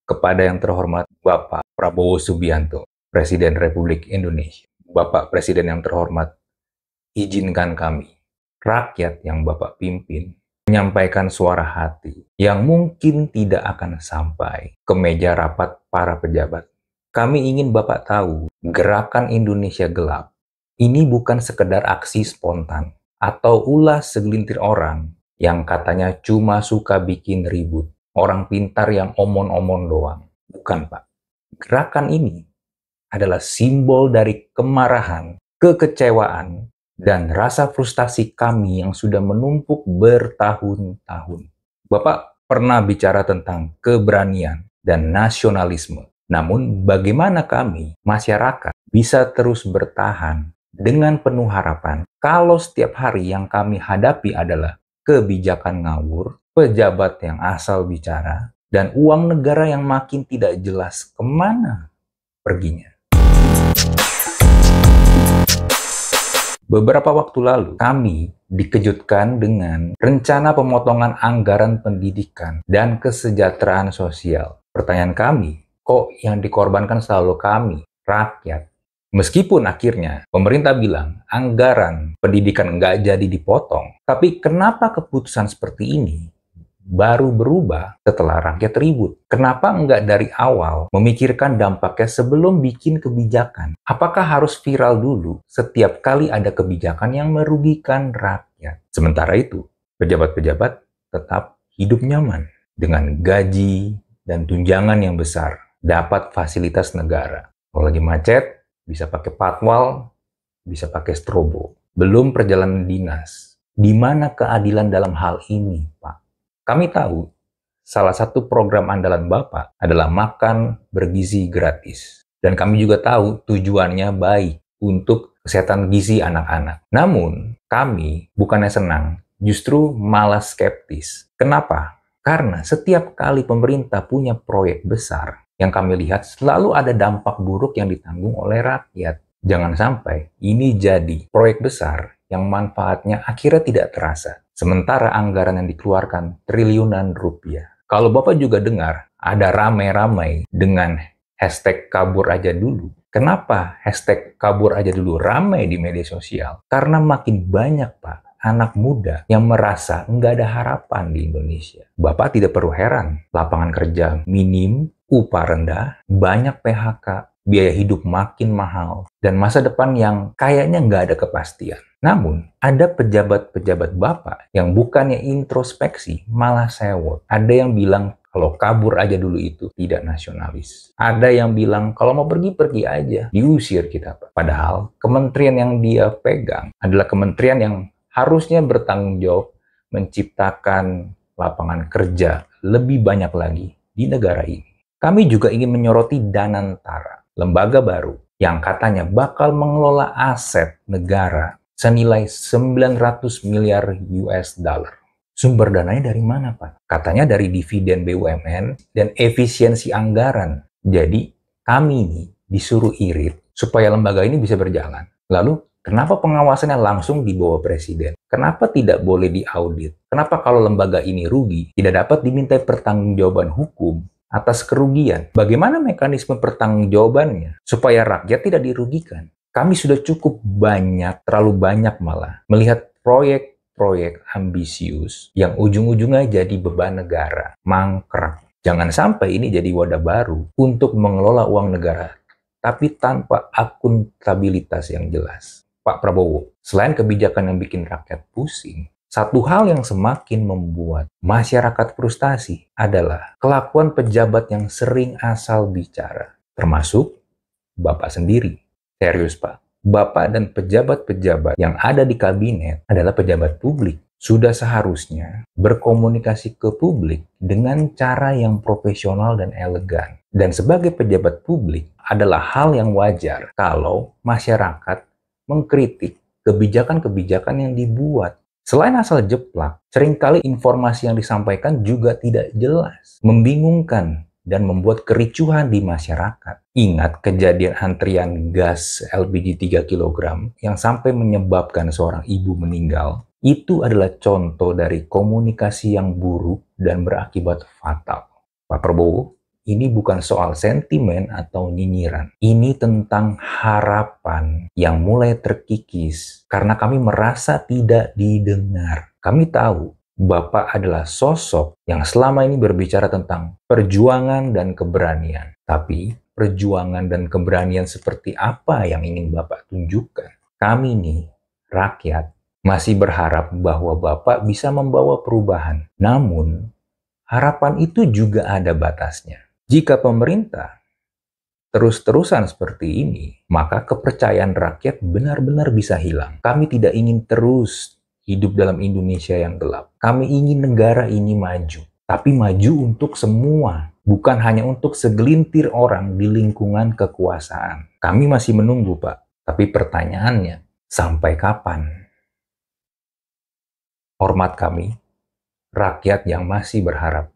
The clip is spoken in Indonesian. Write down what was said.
Kepada yang terhormat Bapak Prabowo Subianto, Presiden Republik Indonesia. Bapak Presiden yang terhormat, izinkan kami, rakyat yang Bapak pimpin, menyampaikan suara hati yang mungkin tidak akan sampai ke meja rapat para pejabat. Kami ingin Bapak tahu, gerakan Indonesia Gelap ini bukan sekedar aksi spontan atau ulah segelintir orang yang katanya cuma suka bikin ribut. Orang pintar yang omon-omon doang. Bukan, Pak. Gerakan ini adalah simbol dari kemarahan, kekecewaan, dan rasa frustasi kami yang sudah menumpuk bertahun-tahun. Bapak pernah bicara tentang keberanian dan nasionalisme. Namun, bagaimana kami, masyarakat, bisa terus bertahan dengan penuh harapan kalau setiap hari yang kami hadapi adalah kebijakan ngawur, pejabat yang asal bicara, dan uang negara yang makin tidak jelas kemana perginya. Beberapa waktu lalu, kami dikejutkan dengan rencana pemotongan anggaran pendidikan dan kesejahteraan sosial. Pertanyaan kami, kok yang dikorbankan selalu kami, rakyat? Meskipun akhirnya pemerintah bilang anggaran pendidikan nggak jadi dipotong, tapi kenapa keputusan seperti ini baru berubah setelah rakyat ribut? Kenapa nggak dari awal memikirkan dampaknya sebelum bikin kebijakan? Apakah harus viral dulu setiap kali ada kebijakan yang merugikan rakyat? Sementara itu, pejabat-pejabat tetap hidup nyaman dengan gaji dan tunjangan yang besar, dapat fasilitas negara. Kalau lagi macet, bisa pakai patwal, bisa pakai strobo. Belum perjalanan dinas. Di mana keadilan dalam hal ini, Pak? Kami tahu, salah satu program andalan Bapak adalah makan bergizi gratis. Dan kami juga tahu tujuannya baik untuk kesehatan gizi anak-anak. Namun, kami bukannya senang, justru malah skeptis. Kenapa? Karena setiap kali pemerintah punya proyek besar, yang kami lihat selalu ada dampak buruk yang ditanggung oleh rakyat. Jangan sampai ini jadi proyek besar yang manfaatnya akhirnya tidak terasa. Sementara anggaran yang dikeluarkan triliunan rupiah. Kalau Bapak juga dengar ada ramai-ramai dengan hashtag kabur aja dulu. Kenapa hashtag kabur aja dulu ramai di media sosial? Karena makin banyak, Pak, anak muda yang merasa nggak ada harapan di Indonesia. Bapak tidak perlu heran, lapangan kerja minim, upah rendah, banyak PHK, biaya hidup makin mahal, dan masa depan yang kayaknya nggak ada kepastian. Namun, ada pejabat-pejabat Bapak yang bukannya introspeksi, malah sewot. Ada yang bilang kalau kabur aja dulu itu tidak nasionalis. Ada yang bilang kalau mau pergi-pergi aja, diusir kita, Pak. Padahal kementerian yang dia pegang adalah kementerian yang harusnya bertanggung jawab menciptakan lapangan kerja lebih banyak lagi di negara ini. Kami juga ingin menyoroti Danantara, lembaga baru yang katanya bakal mengelola aset negara senilai 900 miliar US dollar. Sumber dananya dari mana, Pak? Katanya dari dividen BUMN dan efisiensi anggaran. Jadi, kami ini disuruh irit supaya lembaga ini bisa berjalan. Lalu, kenapa pengawasannya langsung di bawah presiden? Kenapa tidak boleh diaudit? Kenapa kalau lembaga ini rugi, tidak dapat dimintai pertanggungjawaban hukum atas kerugian? Bagaimana mekanisme pertanggungjawabannya supaya rakyat tidak dirugikan? Kami sudah cukup banyak, terlalu banyak malah, melihat proyek-proyek ambisius yang ujung-ujungnya jadi beban negara, mangkrak. Jangan sampai ini jadi wadah baru untuk mengelola uang negara, tapi tanpa akuntabilitas yang jelas. Pak Prabowo, selain kebijakan yang bikin rakyat pusing, satu hal yang semakin membuat masyarakat frustasi adalah kelakuan pejabat yang sering asal bicara, termasuk Bapak sendiri. Serius, Pak. Bapak dan pejabat-pejabat yang ada di kabinet adalah pejabat publik. Sudah seharusnya berkomunikasi ke publik dengan cara yang profesional dan elegan. Dan sebagai pejabat publik adalah hal yang wajar kalau masyarakat mengkritik kebijakan-kebijakan yang dibuat. Selain asal jeplak, seringkali informasi yang disampaikan juga tidak jelas, membingungkan, dan membuat kericuhan di masyarakat. Ingat kejadian antrian gas LPG 3 kg yang sampai menyebabkan seorang ibu meninggal? Itu adalah contoh dari komunikasi yang buruk dan berakibat fatal. Pak Prabowo, ini bukan soal sentimen atau nyinyiran. Ini tentang harapan yang mulai terkikis karena kami merasa tidak didengar. Kami tahu Bapak adalah sosok yang selama ini berbicara tentang perjuangan dan keberanian. Tapi perjuangan dan keberanian seperti apa yang ingin Bapak tunjukkan? Kami nih, rakyat, masih berharap bahwa Bapak bisa membawa perubahan. Namun, harapan itu juga ada batasnya. Jika pemerintah terus-terusan seperti ini, maka kepercayaan rakyat benar-benar bisa hilang. Kami tidak ingin terus hidup dalam Indonesia yang gelap. Kami ingin negara ini maju, tapi maju untuk semua, bukan hanya untuk segelintir orang di lingkungan kekuasaan. Kami masih menunggu, Pak. Tapi pertanyaannya, sampai kapan? Hormat kami, rakyat yang masih berharap.